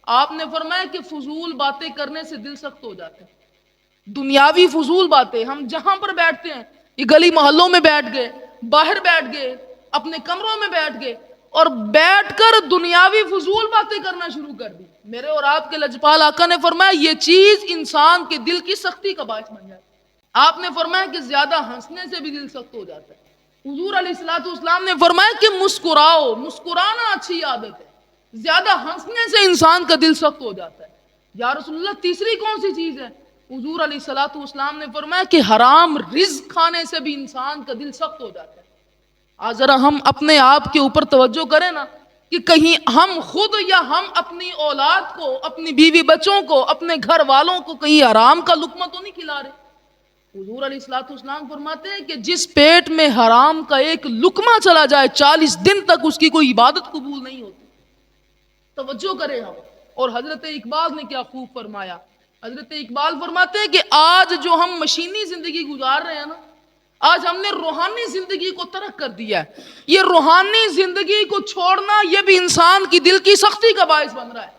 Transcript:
آپ نے فرمایا کہ فضول باتیں کرنے سے دل سخت ہو جاتے ہیں. دنیاوی فضول باتیں ہم جہاں پر بیٹھتے ہیں، یہ گلی محلوں میں بیٹھ گئے، باہر بیٹھ گئے، اپنے کمروں میں بیٹھ گئے اور بیٹھ کر دنیاوی فضول باتیں کرنا شروع کر دی. میرے اور آپ کے لجپال آقا نے فرمایا یہ چیز انسان کے دل کی سختی کا باعث بن جاتی. آپ نے فرمایا کہ زیادہ ہنسنے سے بھی دل سخت ہو جاتا ہے. حضور علیہ الصلوۃ والسلام نے فرمایا کہ مسکراؤ، مسکرانا اچھی عادت ہے، زیادہ ہنسنے سے انسان کا دل سخت ہو جاتا ہے. یا رسول اللہ تیسری کون سی چیز ہے؟ حضور علیہ الصلوۃ والسلام نے فرمایا کہ حرام رزق کھانے سے بھی انسان کا دل سخت ہو جاتا ہے. آج ذرا ہم اپنے آپ کے اوپر توجہ کریں نا کہ کہیں ہم خود یا ہم اپنی اولاد کو، اپنی بیوی بچوں کو، اپنے گھر والوں کو کہیں حرام کا لقمہ تو نہیں کھلا رہے. حضور علیہ الصلوۃ والسلام فرماتے ہیں کہ جس پیٹ میں حرام کا ایک لقمہ چلا جائے 40 دن تک اس کی کوئی عبادت قبول نہیں ہوتی. توجہ کریں ہم. اور حضرت اقبال نے کیا خوب فرمایا. حضرت اقبال فرماتے ہیں کہ آج جو ہم مشینی زندگی گزار رہے ہیں نا، آج ہم نے روحانی زندگی کو ترک کر دیا ہے. یہ روحانی زندگی کو چھوڑنا یہ بھی انسان کی دل کی سختی کا باعث بن رہا ہے.